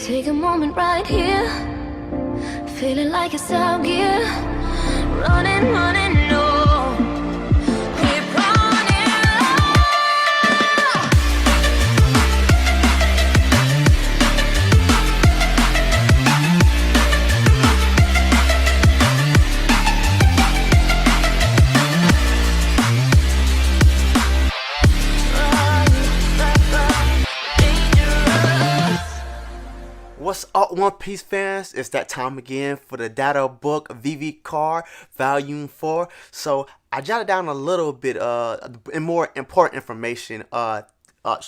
Take a moment right here, feeling like it's out gear. Running, running, no. Keep running What's up, One Piece fans? It's that time again for the data book VIVRE Volume 4. So I jotted down a little bit more important information. Shout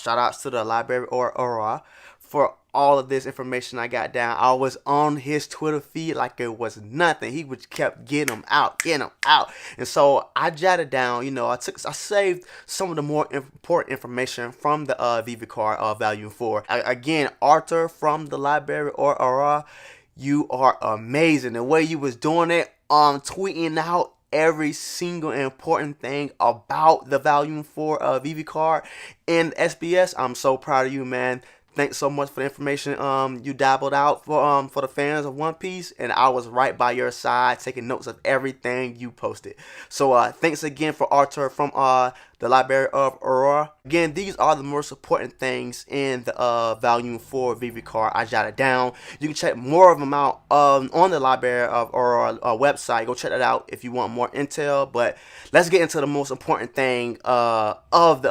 outs to the library or Aura for all of this information I got down. I was on his Twitter feed like it was nothing. He would kept getting them out. And so I jotted down, you know, I saved some of the more important information from the VIVRE Volume 4. Again, Arthur from the library or Aura, you are amazing. The way you was doing it, tweeting out every single important thing about the Volume 4 VIVRE in SBS. I'm so proud of you, man. Thanks so much for the information you dabbled out for the fans of One Piece, and I was right by your side taking notes of everything you posted. So thanks again for Arthur from the Library of Aurora. Again, these are the most important things in the Volume 4 VIVRE I jotted down. You can check more of them out on the Library of Aurora website. Go check that out if you want more intel. But let's get into the most important thing of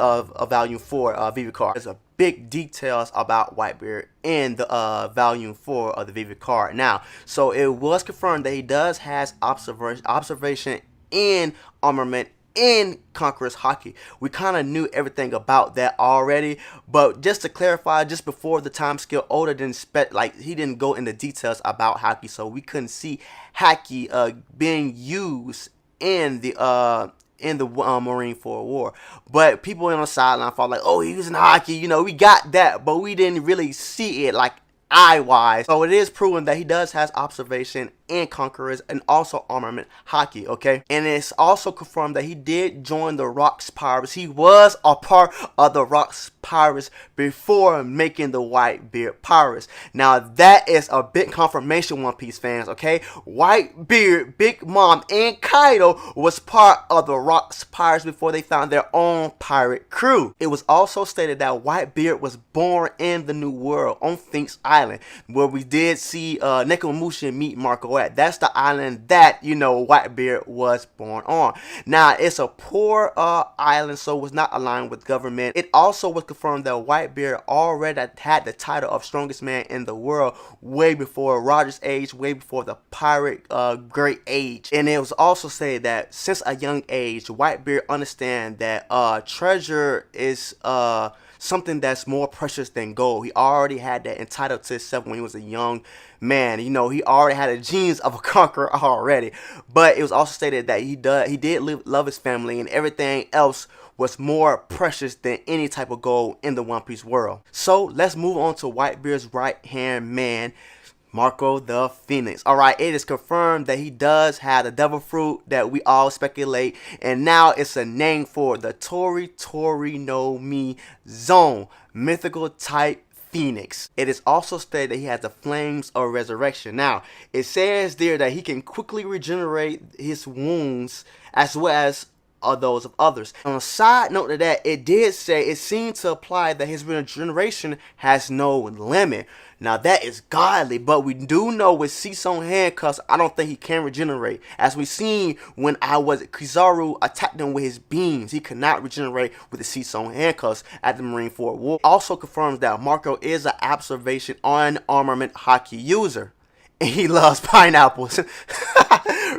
Volume 4 VIVRE. There's a big details about Whitebeard in the Volume 4 of the VIVRE. Now, so it was confirmed that he does has observation in armament in Conqueror's Haki. We kind of knew everything about that already, but just to clarify, just before the time scale, Oda didn't he didn't go into details about Haki, so we couldn't see Haki being used in the Marine for War. But people on the sideline thought like, oh, he's using Haki, you know, we got that, but we didn't really see it like eye-wise. So it is proven that he does has observation in Conquerors and also armament Haki, okay? And it's also confirmed that he did join the Rocks Pirates. He was a part of the Rocks Pirates before making the Whitebeard Pirates. Now that is a big confirmation, One Piece fans, okay? Whitebeard, Big Mom, and Kaido was part of the Rocks Pirates before they found their own pirate crew. It was also stated that Whitebeard was born in the New World on Finks Island, where we did see Nekomamushi meet Marco. That's the island that, you know, Whitebeard was born on. Now, it's a poor island, so it was not aligned with government. It also was confirmed that Whitebeard already had the title of strongest man in the world way before Roger's age, way before the pirate great age. And it was also said that since a young age, Whitebeard understand that treasure is something that's more precious than gold. He already had that entitled to himself when he was a young man. You know, he already had the genes of a conqueror already. But it was also stated that he did love his family, and everything else was more precious than any type of gold in the One Piece world. So let's move on to Whitebeard's right hand man, Marco the Phoenix. Alright, it is confirmed that he does have the devil fruit that we all speculate, and now it's a name for the Tori no Mi zone, mythical type Phoenix. It is also stated that he has the flames of resurrection. Now, it says there that he can quickly regenerate his wounds as well as those of others. On a side note to that, it did say it seemed to apply that his regeneration has no limit. Now that is godly, but we do know with Seesaw handcuffs, I don't think he can regenerate. As we seen when Kizaru attacked him with his beams, he could not regenerate with the Seesaw handcuffs at the Marine Fort War. Also confirms that Marco is an observation on armament Haki user, and he loves pineapples.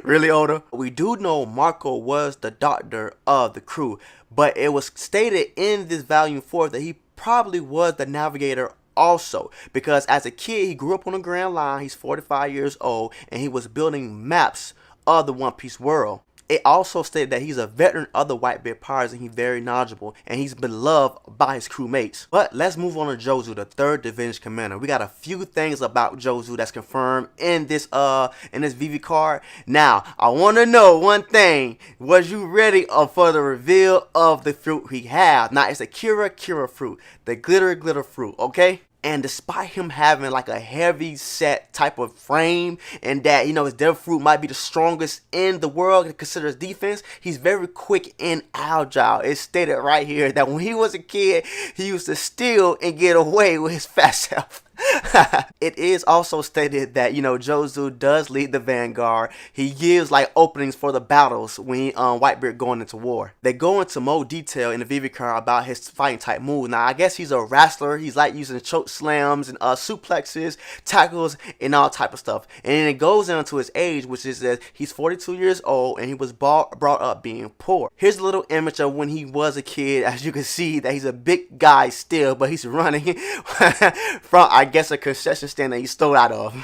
Really, Oda? We do know Marco was the doctor of the crew, but it was stated in this Volume 4 that he probably was the navigator also, because as a kid he grew up on the Grand Line. He's 45 years old, and he was building maps of the One Piece world. It also stated that he's a veteran of the Whitebeard Pirates, and he's very knowledgeable, and he's beloved by his crewmates. But let's move on to Jozu, the 3rd Division Commander. We got a few things about Jozu that's confirmed in this VIVRE. Now, I want to know one thing. Was you ready for the reveal of the fruit he have? Now, it's a Kira fruit, the glitter fruit, okay? And despite him having like a heavy set type of frame, and that, you know, his devil fruit might be the strongest in the world considers defense, he's very quick and agile. It's stated right here that when he was a kid, he used to steal and get away with his fast self. It is also stated that, you know, Jozu does lead the vanguard. He gives like openings for the battles when Whitebeard going into war. They go into more detail in the VIVRE card about his fighting type move. Now I guess he's a wrestler. He's like using choke slams and suplexes, tackles, and all type of stuff. And then it goes into his age, which is that he's 42 years old and he was brought up being poor. Here's a little image of when he was a kid. As you can see that he's a big guy still, but he's running from, I guess, a concession stand that he stole out of.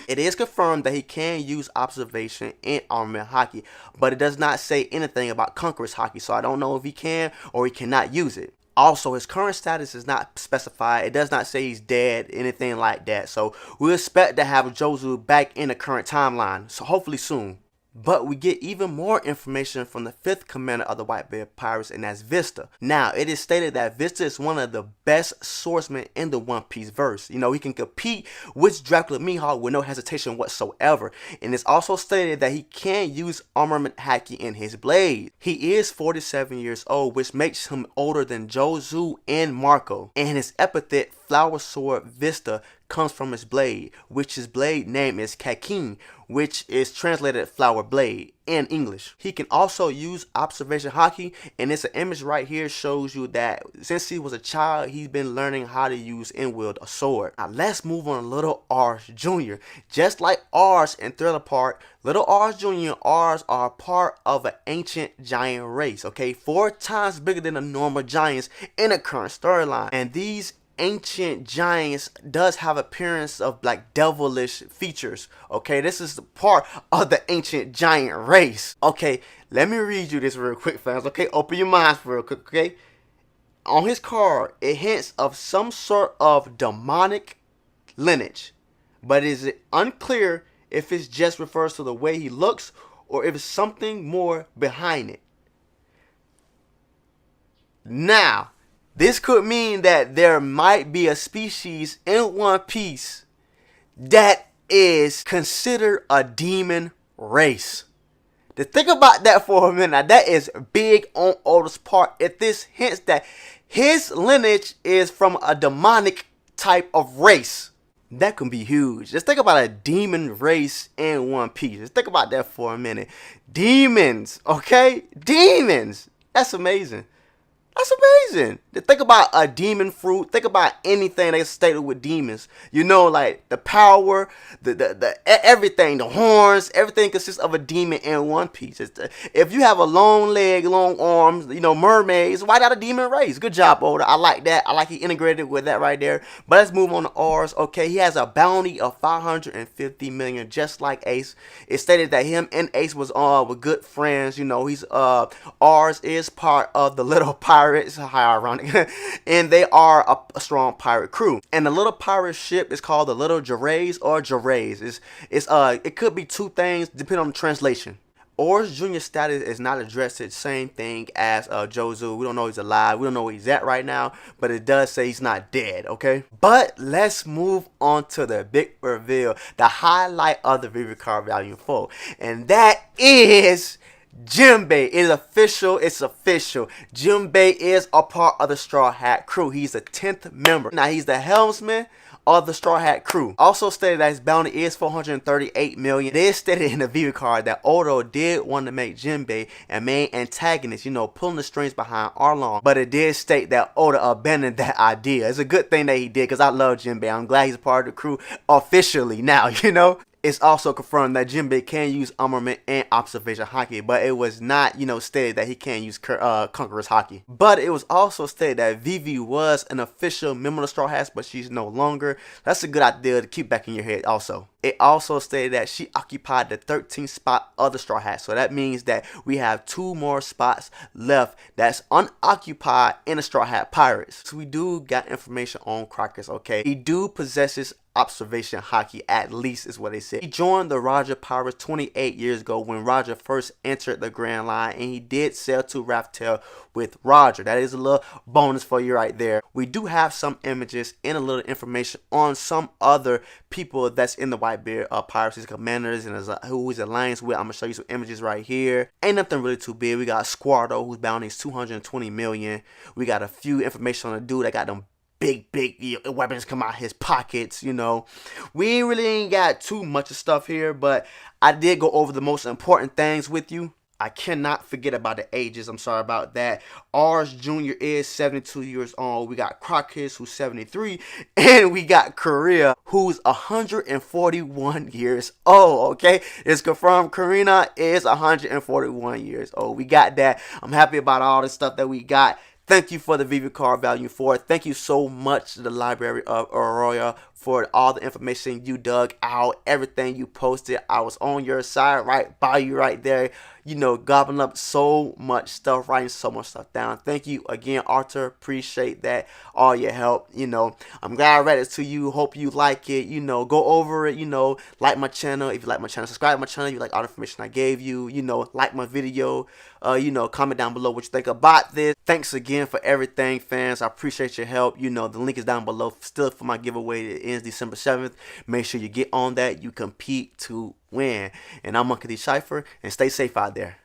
It is confirmed that he can use observation in armament hockey, but it does not say anything about conqueror's hockey, so I don't know if he can or he cannot use it. Also, his current status is not specified. It does not say he's dead, anything like that. So we expect to have Jozu back in the current timeline, so hopefully soon. But we get even more information from the 5th commander of the Whitebeard Pirates, and that's Vista. Now, it is stated that Vista is one of the best swordsmen in the One Piece verse. You know, he can compete with Dracula Mihawk with no hesitation whatsoever. And it's also stated that he can use armament haki in his blade. He is 47 years old, which makes him older than Jozu and Marco. And his epithet, Flower Sword Vista, comes from his blade, which his blade name is Kakin, which is translated flower blade in English. He can also use observation hockey, and this image right here shows you that since he was a child, he's been learning how to use and wield a sword. Now let's move on to Little Ars Jr. Just like Ars and Thriller Park, Little Ars Jr. Ars are part of an ancient giant race, okay? 4 times bigger than the normal giants in the current storyline. And these ancient giants does have appearance of like devilish features, okay? This is the part of the ancient giant race. Okay, let me read you this real quick, fans. Okay, open your minds real quick. Okay, on his card it hints of some sort of demonic lineage, but it is unclear if it just refers to the way he looks or if it's something more behind it. Now this could mean that there might be a species in One Piece that is considered a demon race. To think about that for a minute, now that is big on Oda's part. If this hints that his lineage is from a demonic type of race, that can be huge. Just think about a demon race in One Piece. Just think about that for a minute. Demons, okay? Demons. That's amazing. That's amazing. Think about a demon fruit. Think about anything that's stated with demons. You know, like the power, the everything, the horns, everything consists of a demon in One Piece. If you have a long leg, long arms, you know, mermaids, why not a demon race? Good job, Oda. I like that. I like he integrated with that right there. But let's move on to Ars. Okay, he has a bounty of 550 million, just like Ace. It stated that him and Ace was were good friends. You know, he's Ars is part of the Little Pirates. How ironic. And they are a strong pirate crew. And the little pirate ship is called the Little Gervais or Gervais. It could be 2 things depending on the translation. Ors Jr. status is not addressed the same thing as Jozu. We don't know he's alive. We don't know where he's at right now, but it does say he's not dead, okay? But let's move on to the big reveal, the highlight of the VIVRE card Volume 4. And that is Jinbei. Is official. It's official. Jinbei is a part of the Straw Hat crew. He's the 10th member. Now he's the helmsman of the Straw Hat crew. Also stated that his bounty is 438 million. It is stated in the VIVRE card that Oda did want to make Jinbei a main antagonist, you know, pulling the strings behind Outlaw. But it did state that Oda abandoned that idea. It's a good thing that he did, because I love Jinbei. I'm glad he's a part of the crew officially now, you know. It's also confirmed that Jinbei can use armament and observation hockey, but it was not, you know, stated that he can use conqueror's hockey. But it was also stated that Vivi was an official member of the Straw Hats, but she's no longer. That's a good idea to keep back in your head also. It also stated that she occupied the 13th spot of the Straw Hats. So that means that we have 2 more spots left that's unoccupied in the Straw Hat Pirates. So we do got information on Crocus, okay? He do possesses observation hockey, at least is what they said. He joined the Roger Pirates 28 years ago when Roger first entered the Grand Line, and he did sell to Raftel with Roger. That is a little bonus for you right there. We do have some images and a little information on some other people that's in the Whitebeard Pirates, his commanders, and who he's alliance with. I'm gonna show you some images right here. Ain't nothing really too big. We got Squardo, whose bounty is 220 million. We got a few information on the dude that got them big weapons come out his pockets. You know, we really ain't got too much of stuff here, but I did go over the most important things with you. I cannot forget about the ages. I'm sorry about that. Ours Jr. is 72 years old. We got Crocus, who's 73. And we got Korea, who's 141 years old. Okay? It's confirmed Karina is 141 years old. We got that. I'm happy about all the stuff that we got. Thank you for the VIVRE card Volume 4. Thank you so much to the Library of Aurora for all the information you dug out, everything you posted. I was on your side, right by you right there. You know, gobbling up so much stuff, writing so much stuff down. Thank you again, Arthur. Appreciate that, all your help. You know, I'm glad I read it to you. Hope you like it. You know, go over it. You know, like my channel. If you like my channel, subscribe to my channel. If you like all the information I gave you. You know, like my video. You know, comment down below what you think about this. Thanks again for everything, fans. I appreciate your help. You know, the link is down below still for my giveaway. It ends December 7th. Make sure you get on that. You compete to win. And I'm Monkey D. Cypher, and stay safe out there.